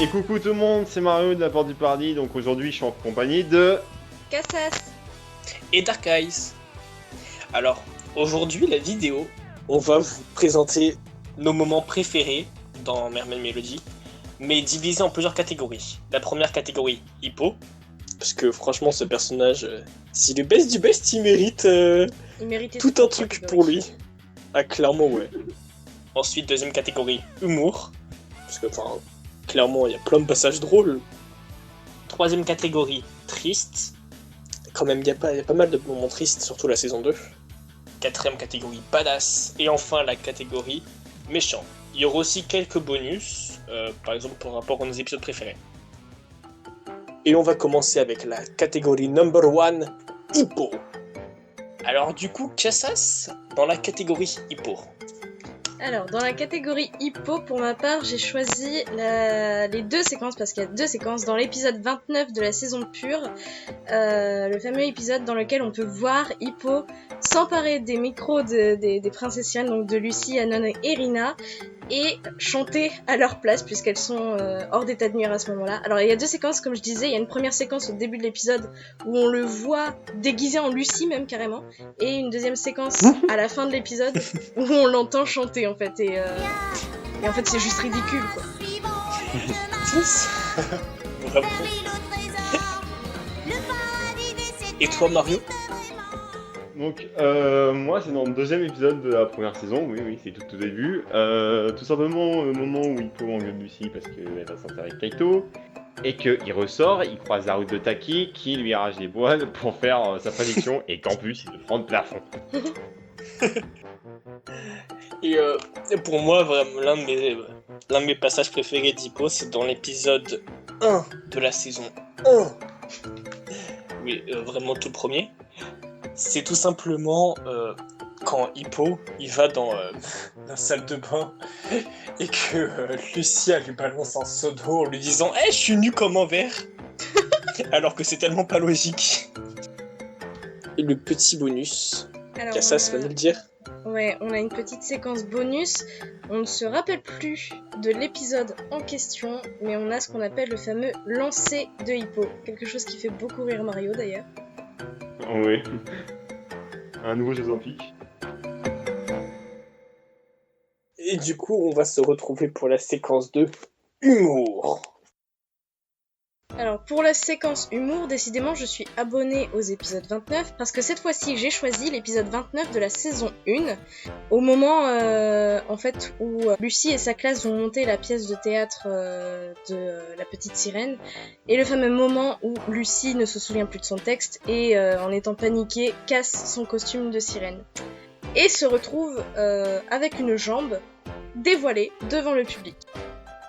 Et coucou tout le monde, c'est Mario de la Porte du Paradis, donc aujourd'hui je suis en compagnie de... Cassas et Dark Eyes. Alors, aujourd'hui, la vidéo, on va vous présenter nos moments préférés dans Mermaid Melody, mais divisés en plusieurs catégories. La première catégorie, Hippo, parce que franchement, ce personnage, s'il est best du best, il mérite tout un truc pour lui. Ah, clairement, ouais. Ensuite, deuxième catégorie, humour, parce que, clairement, il y a plein de passages drôles. Troisième catégorie, triste. Quand même, il y a pas mal de moments tristes, surtout la saison 2. Quatrième catégorie, badass. Et enfin, la catégorie méchant. Il y aura aussi quelques bonus, par exemple par rapport à nos épisodes préférés. Et on va commencer avec la catégorie number 1, Hippo. Alors du coup, Cassas, dans la catégorie Hippo. Alors, dans la catégorie Hippo, pour ma part, j'ai choisi les deux séquences, parce qu'il y a deux séquences. Dans l'épisode 29 de la saison pure, le fameux épisode dans lequel on peut voir Hippo s'emparer des micros des princesses sirènes, donc de Lucy, Anon et Irina, et chanter à leur place, puisqu'elles sont hors d'état de nuire à ce moment-là. Alors, il y a deux séquences, comme je disais. Il y a une première séquence au début de l'épisode où on le voit déguisé en Lucy, même carrément, et une deuxième séquence à la fin de l'épisode où on l'entend chanter, en fait, et en fait, c'est juste ridicule, quoi. Vraiment. Et toi, Mario? Donc moi c'est dans le deuxième épisode de la première saison, oui c'est tout au début. Tout simplement le moment où Hippo engueule Lucy parce qu'elle va sortir avec Kaito, et qu'il ressort, il croise la route de Taki qui lui arrache les poils pour faire sa prédiction, et qu'en plus il le prend de plafond. Et pour moi, vraiment, l'un de mes passages préférés d'Hippo, c'est dans l'épisode 1 de la saison 1. Oui, vraiment tout le premier. C'est tout simplement quand Hippo il va dans la salle de bain et que Lucia lui balance un seau d'eau en lui disant « Hey, je suis nu comme un verre !» alors que c'est tellement pas logique. Et le petit bonus, Cassas va nous le dire. Ouais, on a une petite séquence bonus. On ne se rappelle plus de l'épisode en question, mais on a ce qu'on appelle le fameux lancer de Hippo. Quelque chose qui fait beaucoup rire Mario d'ailleurs. Oui. Un nouveau jeu olympique. Et du coup, on va se retrouver pour la séquence de humour. Alors, pour la séquence humour, décidément, je suis abonnée aux épisodes 29, parce que cette fois-ci, j'ai choisi l'épisode 29 de la saison 1, au moment, en fait, où Lucy et sa classe vont monter la pièce de théâtre de La Petite Sirène, et le fameux moment où Lucy ne se souvient plus de son texte, et en étant paniquée, casse son costume de sirène. Et se retrouve avec une jambe dévoilée devant le public.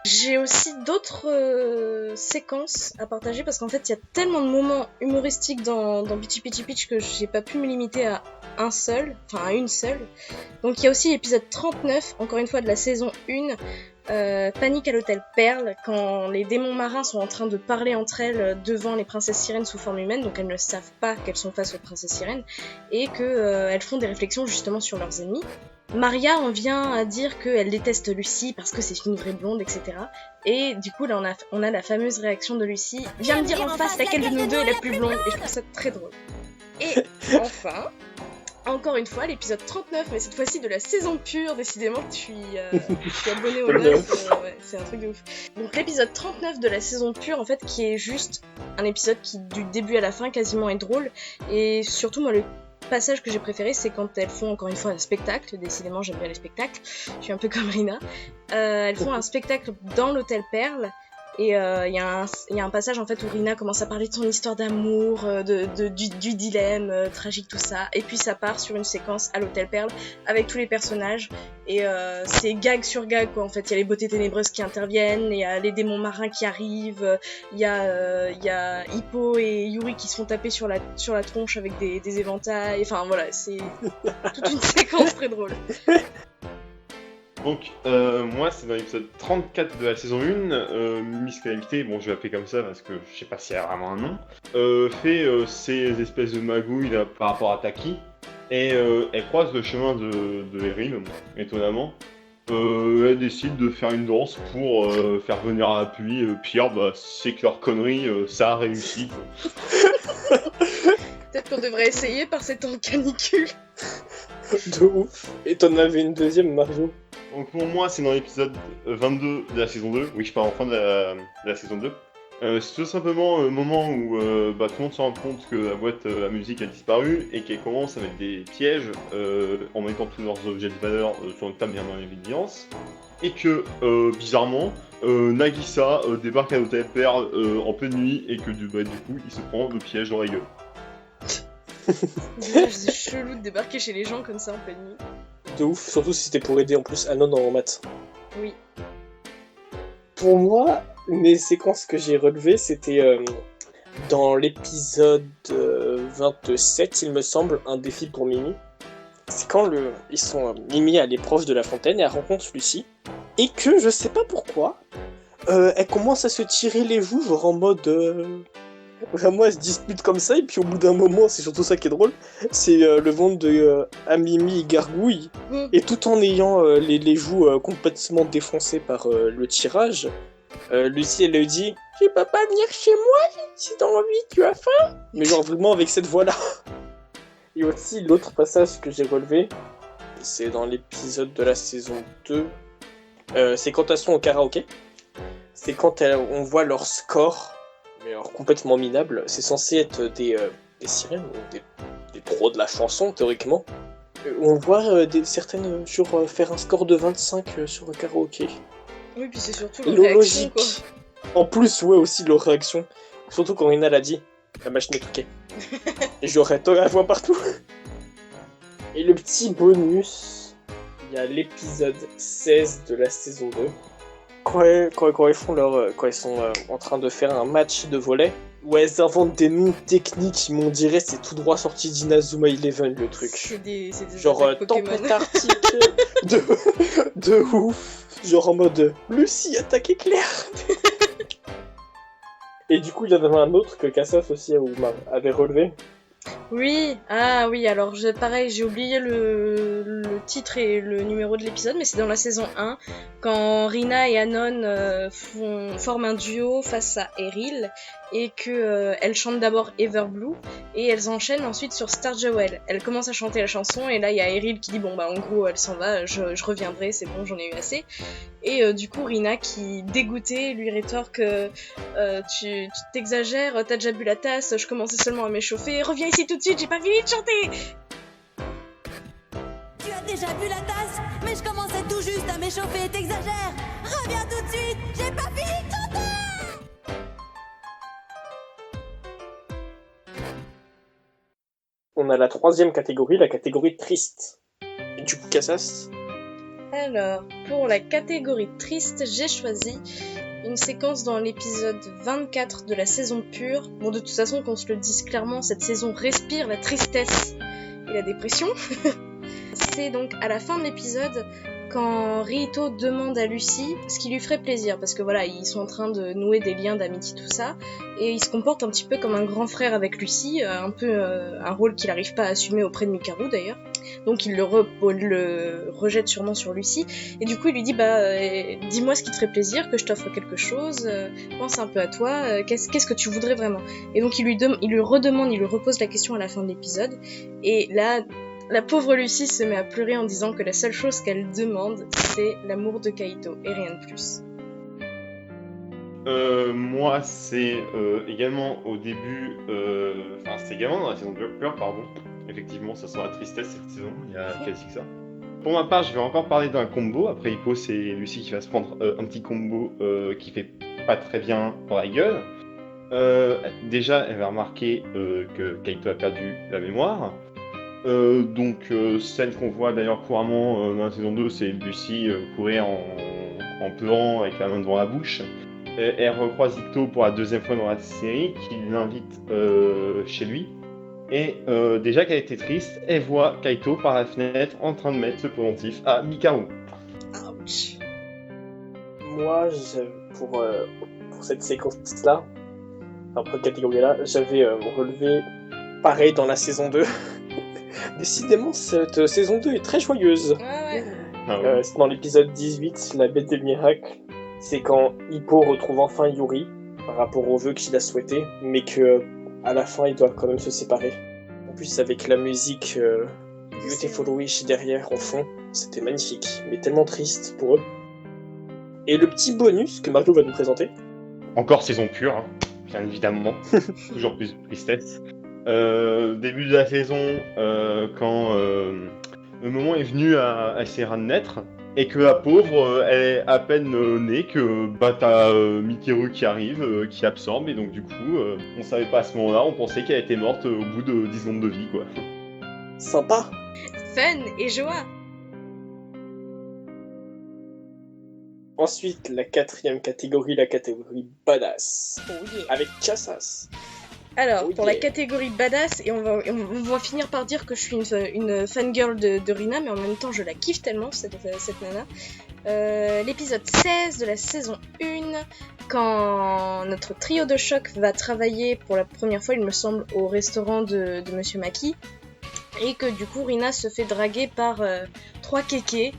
J'ai aussi d'autres séquences à partager parce qu'en fait il y a tellement de moments humoristiques dans Bitchy Pitchy Pitch que j'ai pas pu me limiter à une seule. Donc il y a aussi l'épisode 39, encore une fois de la saison 1, Panique à l'hôtel Perle, quand les démons marins sont en train de parler entre elles devant les princesses sirènes sous forme humaine, donc elles ne savent pas qu'elles sont face aux princesses sirènes, et qu'elles font des réflexions justement sur leurs ennemis. Maria en vient à dire qu'elle déteste Lucy parce que c'est une vraie blonde, etc. Et du coup, là, on a la fameuse réaction de Lucy. Viens me dire en face laquelle de nous deux est la plus blonde. Et je trouve ça très drôle. Et enfin, encore une fois, l'épisode 39, mais cette fois-ci de la saison pure. Décidément, je suis abonnée au neuf. Ouais, c'est un truc de ouf. Donc l'épisode 39 de la saison pure, en fait, qui est juste un épisode qui, du début à la fin, quasiment est drôle. Et surtout, moi, le passage que j'ai préféré, c'est quand elles font encore une fois un spectacle. Décidément, j'aime bien les spectacles. Je suis un peu comme Rina. Elles font un spectacle dans l'hôtel Perle. Et il y a un passage en fait où Rina commence à parler de son histoire d'amour, du dilemme tragique, tout ça. Et puis ça part sur une séquence à l'hôtel Perle avec tous les personnages. Et c'est gag sur gag quoi. En fait, il y a les beautés ténébreuses qui interviennent, il y a les démons marins qui arrivent, il y a Hippo et Yuri qui se font taper sur la tronche avec des éventails. Enfin voilà, c'est toute une séquence très drôle. Donc, moi, c'est dans l'épisode 34 de la saison 1, Miss Calamité, bon, je vais l'appeler comme ça parce que je sais pas s'il y a vraiment un nom, fait ces espèces de magouilles là, par rapport à Taki, et elle croise le chemin de Erin, étonnamment, elle décide de faire une danse pour faire venir à l'appui. Pierre, bah, c'est que leur connerie, ça a réussi. Peut-être qu'on devrait essayer par ces temps de canicule. De ouf. Et t'en avais une deuxième, Mario. Donc pour moi, c'est dans l'épisode 22 de la saison 2. Oui, je parle enfin de la saison 2. C'est tout simplement le moment où tout le monde se rend compte que la boîte à musique a disparu et qu'elle commence à mettre des pièges en mettant tous leurs objets de valeur sur une table bien dans l'évidence. Et que, bizarrement, Nagisa débarque à l'hôtel Perle en pleine nuit et que du coup, il se prend le piège dans la gueule. C'est chelou de débarquer chez les gens comme ça en pleine nuit. De ouf, surtout si c'était pour aider en plus Anon en maths. Oui. Pour moi, les séquences que j'ai relevées, c'était dans l'épisode 27, il me semble, un défi pour Mimi. C'est quand Mimi elle est proche de la fontaine et elle rencontre Lucie. Et que, je sais pas pourquoi, elle commence à se tirer les joues, genre en mode... Vraiment, elle se dispute comme ça, et puis au bout d'un moment, c'est surtout ça qui est drôle, c'est le ventre de Mimi gargouille, et tout en ayant les joues complètement défoncées par le tirage, Lucie, elle lui dit « Tu peux pas venir chez moi si t'as envie, tu as faim ?» Mais genre vraiment avec cette voix-là. Et aussi, l'autre passage que j'ai relevé, c'est dans l'épisode de la saison 2, c'est quand elles sont au karaoké, c'est quand on voit leur score, mais alors complètement minable. C'est censé être des sirènes, ou des pros de la chanson, théoriquement. On voit certaines faire un score de 25 sur un karaoké. Oui, puis c'est surtout leur réaction, quoi. En plus, ouais, aussi leur réaction. Surtout quand Rina l'a dit, la machine est truquée. Et j'aurais la voix partout. Et le petit bonus, il y a l'épisode 16 de la saison 2. Quand ils sont en train de faire un match de volley, où elles inventent des noms techniques, on dirait c'est tout droit sorti d'Inazuma Eleven le truc. C'est des genre tempête arctique de ouf, genre en mode Lucie attaque éclair. Et du coup il y en avait un autre que Cassos aussi avait relevé. Oui, ah oui, alors pareil, j'ai oublié le titre et le numéro de l'épisode, mais c'est dans la saison 1, quand Rina et Anon forment un duo face à Eril, et que elles chantent d'abord Everblue, et elles enchaînent ensuite sur Star Jewel. Elles commencent à chanter la chanson, et là il y a Eril qui dit bon bah en gros elle s'en va, je reviendrai, c'est bon, j'en ai eu assez. Et du coup Rina qui, dégoûtée, lui rétorque tu t'exagères, t'as déjà bu la tasse, je commençais seulement à m'échauffer, reviens ici tout de suite, j'ai pas fini de chanter. Tu as déjà bu la tasse, mais je commençais tout juste à m'échauffer, t'exagères. Reviens tout de suite, j'ai pas fini de chanter. On a la troisième catégorie, la catégorie triste. Et du coup Cassos. Alors, pour la catégorie triste, j'ai choisi une séquence dans l'épisode 24 de la saison pure. Bon, de toute façon, qu'on se le dise clairement, cette saison respire la tristesse et la dépression. C'est donc à la fin de l'épisode, quand Rihito demande à Lucie ce qui lui ferait plaisir, parce que voilà, ils sont en train de nouer des liens d'amitié, tout ça, et il se comporte un petit peu comme un grand frère avec Lucie, un peu un rôle qu'il n'arrive pas à assumer auprès de Mikaru d'ailleurs. Donc il le rejette sûrement sur Lucie, et du coup il lui dit dis-moi ce qui te ferait plaisir, que je t'offre quelque chose, pense un peu à toi, qu'est-ce que tu voudrais vraiment. Et donc il lui repose la question à la fin de l'épisode, et là la pauvre Lucie se met à pleurer en disant que la seule chose qu'elle demande, c'est l'amour de Kaito, et rien de plus. Moi, c'est également au début... c'est également dans la saison de Peur, pardon. Effectivement, ça sent la tristesse cette saison, il y a quasi que ça. Pour ma part, je vais encore parler d'un combo. Après Hippo, c'est Lucie qui va se prendre un petit combo qui fait pas très bien pour la gueule. Déjà, elle va remarquer que Kaito a perdu la mémoire. Celle qu'on voit d'ailleurs couramment dans la saison 2, c'est Lucie courir en pleurant avec la main devant la bouche. Elle recroise Ito pour la deuxième fois dans la série, qui l'invite chez lui. Et déjà qu'elle était triste, elle voit Kaito par la fenêtre en train de mettre ce pendentif à Mikaru. Ouch. Moi, pour cette séquence-là, pour cette catégorie-là, j'avais relevé pareil dans la saison 2. Décidément, cette saison 2 est très joyeuse. Ouais. Ah oui. C'est dans l'épisode 18, la bête des miracles. C'est quand Hippo retrouve enfin Yuri par rapport au vœu qu'il a souhaité, mais que à la fin ils doivent quand même se séparer. En plus avec la musique Beautiful Wish derrière en fond, c'était magnifique, mais tellement triste pour eux. Et le petit bonus que Mario va nous présenter. Encore saison pure, hein, bien évidemment. Toujours plus de tristesse. Début de la saison, quand le moment est venu à Serra de naître, et que la pauvre, elle est à peine née, que t'as Mikeru qui arrive, qui absorbe, et donc du coup, on savait pas à ce moment-là, on pensait qu'elle était morte au bout de 10 secondes de vie, quoi. Sympa. Fun et joie. Ensuite, la quatrième catégorie, la catégorie badass. Avec Kassas. Alors, Oh pour la yeah. catégorie badass, et on va finir par dire que je suis une fangirl de Rina, mais en même temps je la kiffe tellement, cette nana. L'épisode 16 de la saison 1, quand notre trio de choc va travailler pour la première fois, il me semble, au restaurant de Monsieur Maki, et que du coup Rina se fait draguer par 3 kékés,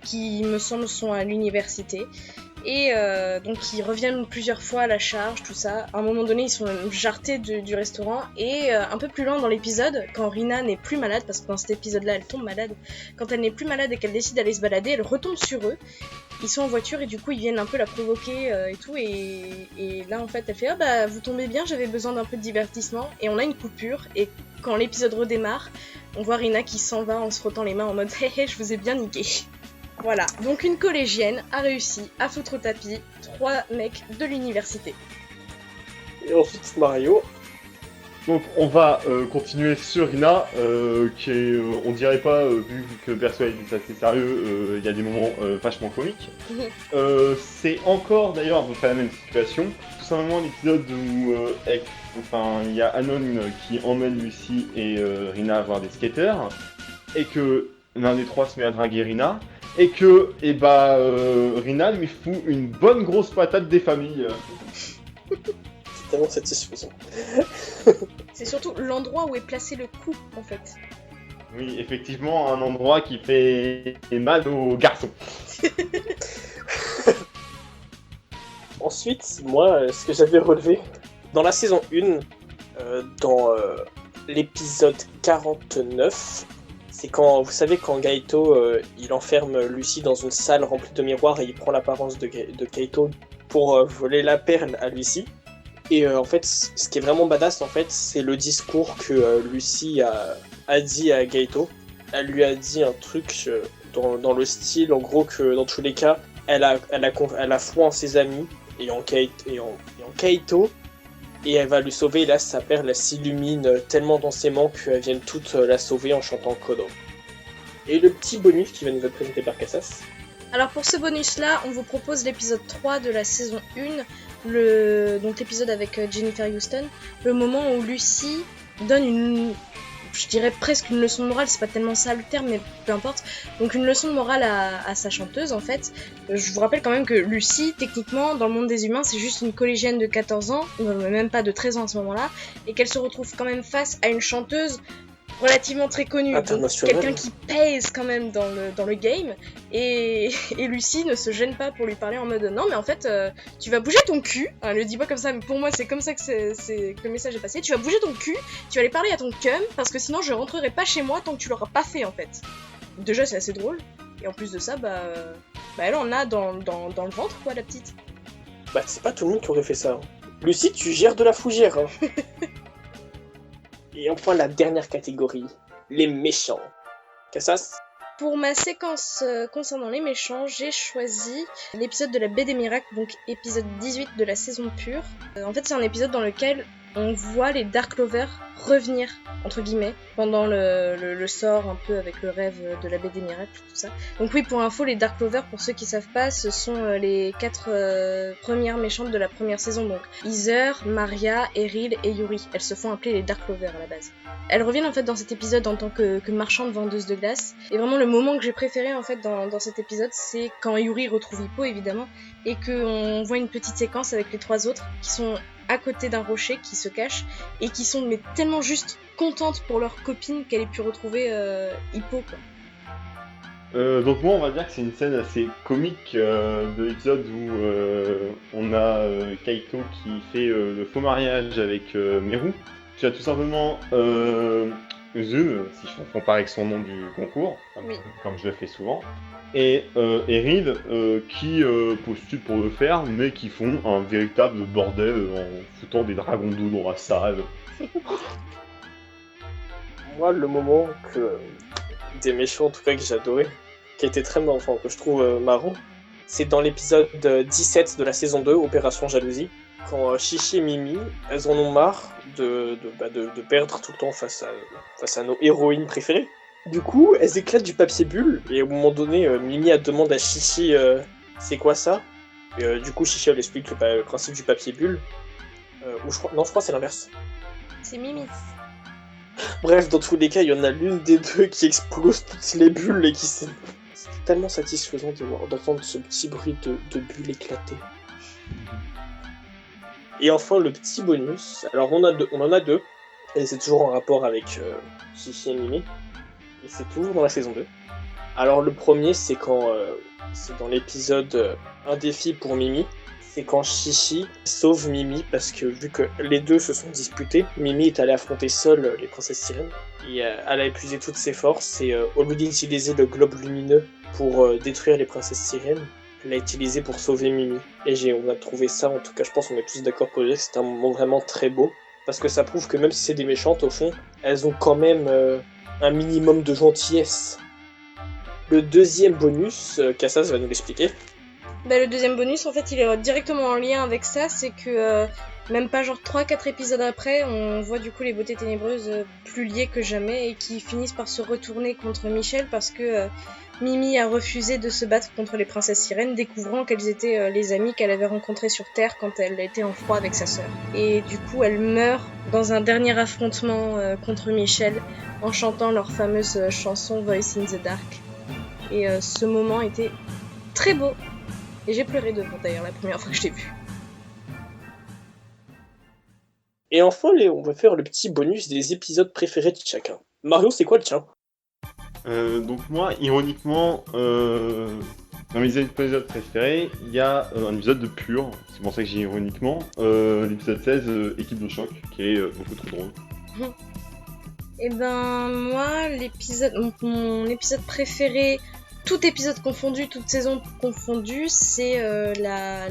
qui me semble sont à l'université. Et donc ils reviennent plusieurs fois à la charge, tout ça. À un moment donné, ils sont jartés du restaurant. Et un peu plus loin dans l'épisode, quand Rina n'est plus malade, parce que dans cet épisode-là, elle tombe malade. Quand elle n'est plus malade et qu'elle décide d'aller se balader, elle retombe sur eux. Ils sont en voiture et du coup, ils viennent un peu la provoquer et tout. Et là, en fait, elle fait « Ah bah, vous tombez bien, j'avais besoin d'un peu de divertissement. » Et on a une coupure. Et quand l'épisode redémarre, on voit Rina qui s'en va en se frottant les mains en mode « Hé hé, je vous ai bien niqué. » Voilà, donc une collégienne a réussi à foutre au tapis 3 mecs de l'université. Et ensuite, Mario. Donc on va continuer sur Rina, qui est, on dirait pas, vu que le perso est assez sérieux, il y a des moments vachement comiques. C'est encore d'ailleurs à peu près la même situation. Tout simplement l'épisode où il y a Anon qui emmène Lucy et Rina voir des skaters, et que l'un des trois se met à draguer Rina, et que Rina lui fout une bonne grosse patate des familles. C'est tellement satisfaisant. C'est surtout l'endroit où est placé le coup, en fait. Oui, effectivement, un endroit qui fait mal aux garçons. Ensuite, moi, ce que j'avais relevé, dans la saison 1, dans l'épisode 49, c'est quand, vous savez, quand Gaito, il enferme Lucy dans une salle remplie de miroirs et il prend l'apparence de Kaito pour voler la perle à Lucy. Et en fait, ce qui est vraiment badass, en fait, c'est le discours que Lucy a dit à Gaito. Elle lui a dit un truc dans le style, en gros, que dans tous les cas, elle a foi en ses amis et en Kaito, et elle va lui sauver. Et là, sa perle elle s'illumine tellement densément qu'elles viennent toutes la sauver en chantant Kodo. Et le petit bonus qui va nous être présenté par Kassas. Alors pour ce bonus-là, on vous propose l'épisode 3 de la saison 1, donc l'épisode avec Jennifer Houston, le moment où Lucy donne je dirais presque une leçon de morale, c'est pas tellement ça le terme, mais peu importe. Donc une leçon de morale à sa chanteuse, en fait. Je vous rappelle quand même que Lucy, techniquement, dans le monde des humains, c'est juste une collégienne de 14 ans, même pas de 13 ans à ce moment-là, et qu'elle se retrouve quand même face à une chanteuse relativement très connue, donc quelqu'un qui pèse quand même dans le game, et Lucy ne se gêne pas pour lui parler en mode non mais en fait tu vas bouger ton cul, elle le dit pas comme ça mais pour moi c'est comme ça que le message est passé, tu vas bouger ton cul, tu vas aller parler à ton cum parce que sinon je rentrerai pas chez moi tant que tu l'auras pas fait en fait. Déjà c'est assez drôle, et en plus de ça elle en a dans le ventre quoi la petite. Bah c'est pas tout le monde qui aurait fait ça. Lucy, tu gères de la fougère. Hein. Et enfin la dernière catégorie, les méchants. Kassas. Pour ma séquence concernant les méchants, j'ai choisi l'épisode de la Baie des Miracles, donc épisode 18 de la saison pure. En fait c'est un épisode dans lequel on voit les Dark Lovers revenir, entre guillemets, pendant le sort un peu avec le rêve de la Baie des Miracles, tout ça. Donc oui, pour info, les Dark Lovers, pour ceux qui savent pas, ce sont les 4 premières méchantes de la première saison, donc Heather, Maria, Eryl et Yuri. Elles se font appeler les Dark Lovers à la base. Elles reviennent en fait dans cet épisode en tant que marchandes vendeuses de glace. Et vraiment le moment que j'ai préféré en fait dans cet épisode, c'est quand Yuri retrouve Hippo évidemment, et qu'on voit une petite séquence avec les 3 autres qui sont à côté d'un rocher, qui se cachent et qui sont mais tellement juste contentes pour leur copine qu'elle ait pu retrouver Hippo quoi. Donc moi on va dire que c'est une scène assez comique de l'épisode où on a Kaito qui fait le faux mariage avec Meru. Tu as tout simplement Zun, si je confonds pas avec son nom du concours, Oui. comme je le fais souvent, et Reed qui postulent pour le faire, mais qui font un véritable bordel en foutant des dragons d'eau dans la salle. Moi, le moment que des méchants, en tout cas, que j'ai adoré, qui a été très marrant, enfin, que je trouve marrant, c'est dans l'épisode 17 de la saison 2, Opération Jalousie, quand Chichi et Mimi, elles en ont marre de perdre tout le temps face à nos héroïnes préférées. Du coup, elles éclatent du papier bulle, et au moment donné, Mimi elle demande à Chichi c'est quoi ça. Et du coup, Chichi elle explique le principe du papier bulle. Ou je crois que c'est l'inverse. C'est Mimi. Bref, dans tous les cas, il y en a l'une des deux qui explose toutes les bulles et qui s'est... C'est tellement satisfaisant d'entendre ce petit bruit de bulles éclater. Et enfin, le petit bonus. Alors, on en a deux. Et c'est toujours en rapport avec Chichi et Mimi. Et c'est toujours dans la saison 2. Alors, le premier, c'est quand... c'est dans l'épisode Un défi pour Mimi. C'est quand Chichi sauve Mimi, parce que vu que les deux se sont disputés, Mimi est allée affronter seule les princesses sirènes. Et elle a épuisé toutes ses forces, et au lieu d'utiliser le globe lumineux pour détruire les princesses sirènes, elle l'a utilisé pour sauver Mimi. Et on a trouvé ça, en tout cas je pense qu'on est tous d'accord pour dire que c'est un moment vraiment très beau, parce que ça prouve que même si c'est des méchantes au fond, elles ont quand même un minimum de gentillesse. Le deuxième bonus, Kassas va nous l'expliquer. Bah, le deuxième bonus, en fait, il est directement en lien avec ça, c'est que même pas genre 3-4 épisodes après, on voit du coup les beautés ténébreuses plus liées que jamais et qui finissent par se retourner contre Michel parce que Mimi a refusé de se battre contre les princesses sirènes, découvrant qu'elles étaient les amies qu'elle avait rencontrées sur Terre quand elle était en froid avec sa sœur. Et du coup, elle meurt dans un dernier affrontement contre Michel en chantant leur fameuse chanson Voice in the Dark. Et ce moment était très beau. Et j'ai pleuré devant d'ailleurs la première fois que je l'ai vu. Et enfin, on va faire le petit bonus des épisodes préférés de chacun. Mario, c'est quoi le tien ? Donc moi, ironiquement, dans mes épisodes préférés, il y a un épisode de Pure, c'est pour ça que j'ai ironiquement, l'épisode 16, Équipe de choc, qui est beaucoup trop drôle. Et ben moi, mon épisode préféré, tout épisode confondu, toute saison confondue, c'est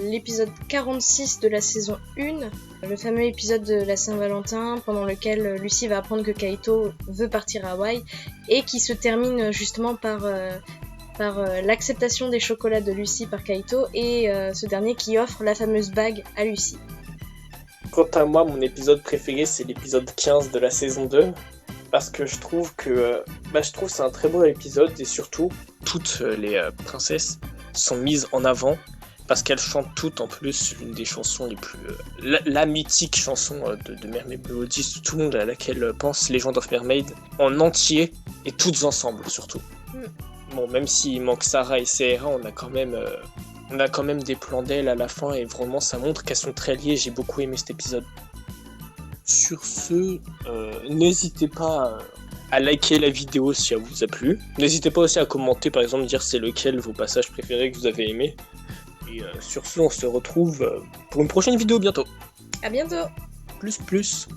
l'épisode 46 de la saison 1, le fameux épisode de la Saint-Valentin pendant lequel Lucy va apprendre que Kaito veut partir à Hawaï et qui se termine justement par l'acceptation des chocolats de Lucy par Kaito et ce dernier qui offre la fameuse bague à Lucy. Quant à moi, mon épisode préféré, c'est l'épisode 15 de la saison 2. Parce que je trouve que c'est un très beau épisode et surtout toutes les princesses sont mises en avant parce qu'elles chantent toutes en plus l'une des chansons les plus la mythique chanson de Mermaid Melody, tout le monde à laquelle pense Legend of Mermaid en entier et toutes ensemble surtout. Bon, même s'il manque Sarah et Sierra, on a quand même des plans d'elles à la fin et vraiment ça montre qu'elles sont très liées. J'ai beaucoup aimé cet épisode. Sur ce, n'hésitez pas à liker la vidéo si elle vous a plu. N'hésitez pas aussi à commenter, par exemple, dire c'est lequel vos passages préférés que vous avez aimés. Et sur ce, on se retrouve pour une prochaine vidéo bientôt. À bientôt. Plus. Plus.